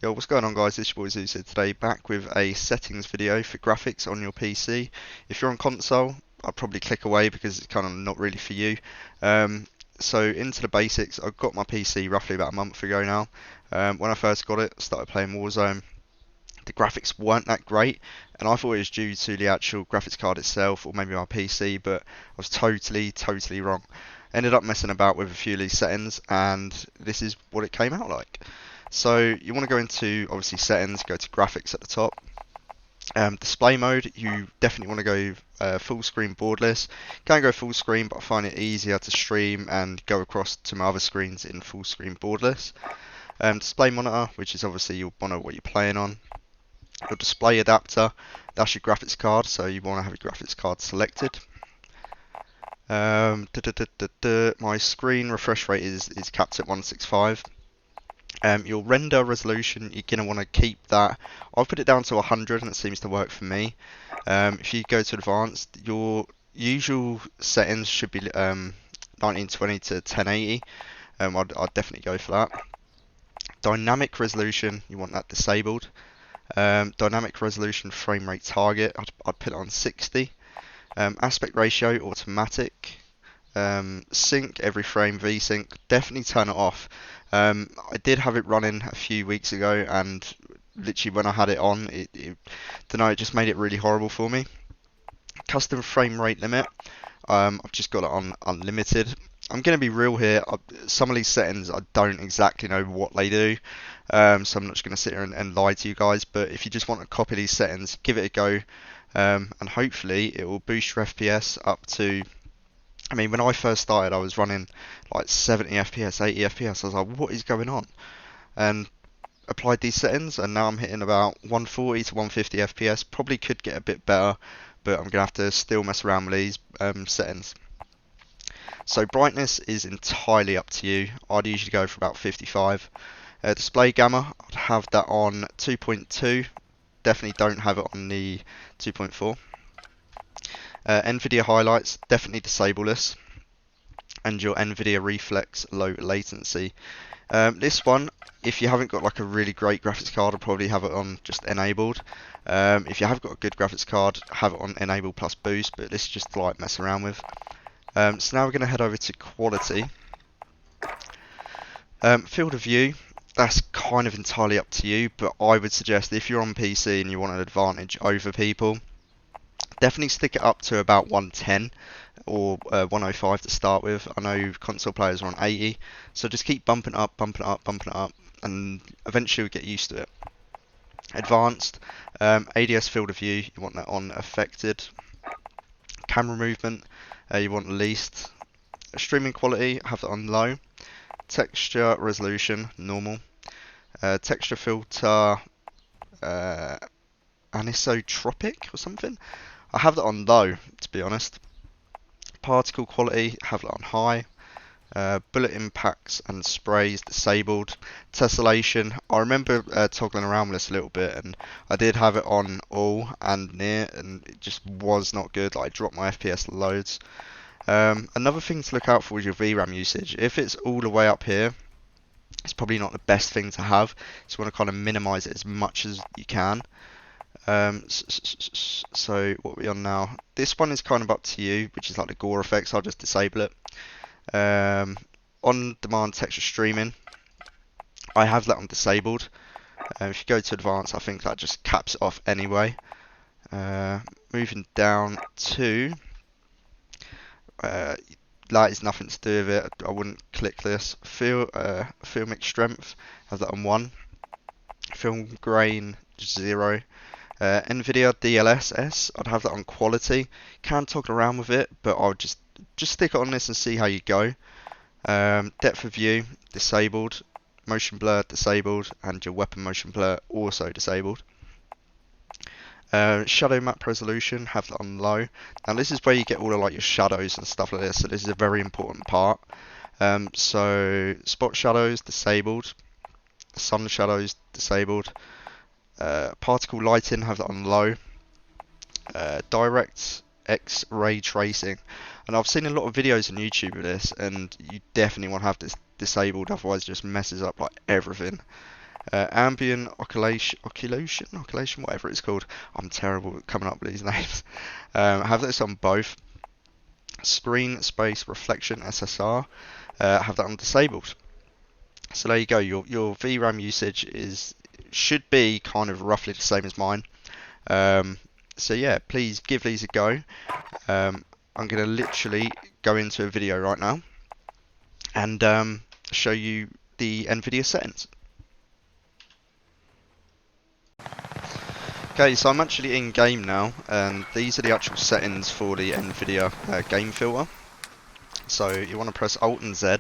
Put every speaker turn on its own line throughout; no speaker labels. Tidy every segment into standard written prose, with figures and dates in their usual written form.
Yo, what's going on guys, it's your boy Zeus here today, back with a settings video for graphics on your PC. If you're on console, I'd probably click away because it's kind of not really for you. So into the basics, I got my PC roughly about a month ago now. When I first got it, I started playing Warzone. The graphics weren't that great, and I thought it was due to the actual graphics card itself, or maybe my PC, but I was totally wrong. Ended up messing about with a few of these settings, and this is what it came out like. So you want to go into, obviously, settings, go to graphics at the top. Display mode, you definitely want to go full screen borderless. Can go full screen, but I find it easier to stream and go across to my other screens in full screen borderless. Display monitor, which is obviously your monitor what you're playing on. Your display adapter, that's your graphics card, so you want to have your graphics card selected. My screen refresh rate is capped at 165. Your render resolution, you're going to want to keep that. I've put it down to 100 and it seems to work for me. If you go to advanced, your usual settings should be 1920 to 1080. I'd definitely go for that. Dynamic resolution, you want that disabled. Dynamic resolution frame rate target, I'd put it on 60. Aspect ratio automatic. Sync every frame, VSync, definitely turn it off. I did have it running a few weeks ago, and literally when I had it on, it just made it really horrible for me. Custom frame rate limit, I've just got it on unlimited. I'm going to be real here, some of these settings I don't exactly know what they do, so I'm not just going to sit here and lie to you guys, but if you just want to copy these settings, give it a go, and hopefully it will boost your FPS up to, I mean, when I first started, I was running like 70 FPS, 80 FPS. I was like, what is going on? And applied these settings, and now I'm hitting about 140 to 150 FPS. Probably could get a bit better, but I'm going to have to still mess around with these settings. So brightness is entirely up to you. I'd usually go for about 55. Display gamma, I'd have that on 2.2. Definitely don't have it on the 2.4. Nvidia highlights, definitely disable this, and your Nvidia reflex low latency. This one, if you haven't got like a really great graphics card, I'll probably have it on just enabled. If you have got a good graphics card, have it on enable plus boost, but this is just like mess around with. So now we're going to head over to quality. Field of view, that's kind of entirely up to you, but I would suggest if you're on PC and you want an advantage over people, definitely stick it up to about 110 or 105 to start with. I know console players are on 80, so just keep bumping up, and eventually you'll get used to it. Advanced, ADS field of view, you want that on affected. Camera movement, you want least. Streaming quality, have that on low. Texture resolution, normal. Texture filter, anisotropic or something. I have that on low, to be honest. Particle quality, have that on high. Bullet impacts and sprays disabled. Tessellation, I remember toggling around with this a little bit, and I did have it on all and near, and it just was not good. Like, I dropped my FPS loads. Another thing to look out for is your VRAM usage. If it's all the way up here, it's probably not the best thing to have. So you want to kind of minimize it as much as you can. So what are we on now? This one is kind of up to you, which is like the gore effects. I'll just disable it. On demand texture streaming, I have that on disabled. If you go to advanced, I think that just caps it off anyway. Moving down to that is nothing to do with it. I wouldn't click this. Filmic strength, have that on 1. Film grain 0. Nvidia DLSS, I'd have that on quality. Can toggle around with it, but I'll just stick it on this and see how you go. Depth of view disabled, motion blur disabled, and your weapon motion blur also disabled. Shadow map resolution, have that on low. Now this is where you get all of like your shadows and stuff like this, so this is a very important part. So spot shadows disabled, sun shadows disabled. Particle lighting, have that on low. Direct X ray tracing, and I've seen a lot of videos on YouTube of this, and you definitely want to have this disabled, otherwise it just messes up like everything. ambient occlusion, whatever it's called. I'm terrible at coming up with these names. Have this on both. Screen space reflection SSR. Have that on disabled. So there you go. Your VRAM usage should be kind of roughly the same as mine. So yeah, please give these a go. I'm going to literally go into a video right now and show you the NVIDIA settings. Okay, so I'm actually in game now, and these are the actual settings for the NVIDIA game filter. So you want to press Alt and Z,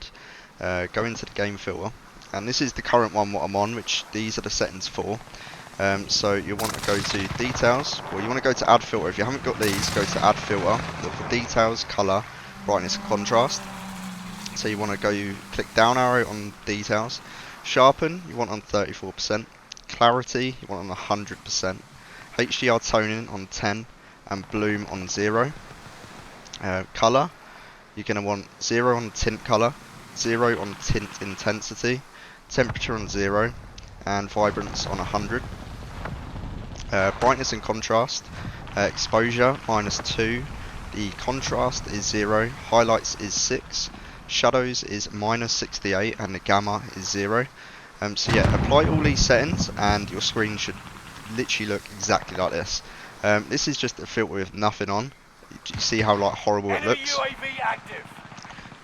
go into the game filter, and this is the current one what I'm on, which these are the settings for. So you want to go to details, or you want to go to add filter. If you haven't got these, go to add filter, look for details, color, brightness, contrast. So you want to go click down arrow on details, sharpen you want on 34%, clarity you want on 100%, HDR toning on 10, and bloom on 0. Color you're going to want 0 on tint color, 0 on tint intensity, temperature on 0, and vibrance on 100. Brightness and contrast, exposure -2, the contrast is 0, highlights is 6, shadows is -68, and the gamma is 0. So yeah, apply all these settings and your screen should literally look exactly like this. This is just a filter with nothing on. You see how like horrible it looks?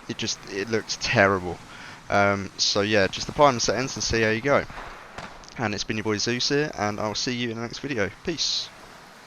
It looks terrible. So yeah, just apply the settings and see how you go. And it's been your boy Zeus here, and I'll see you in the next video. Peace.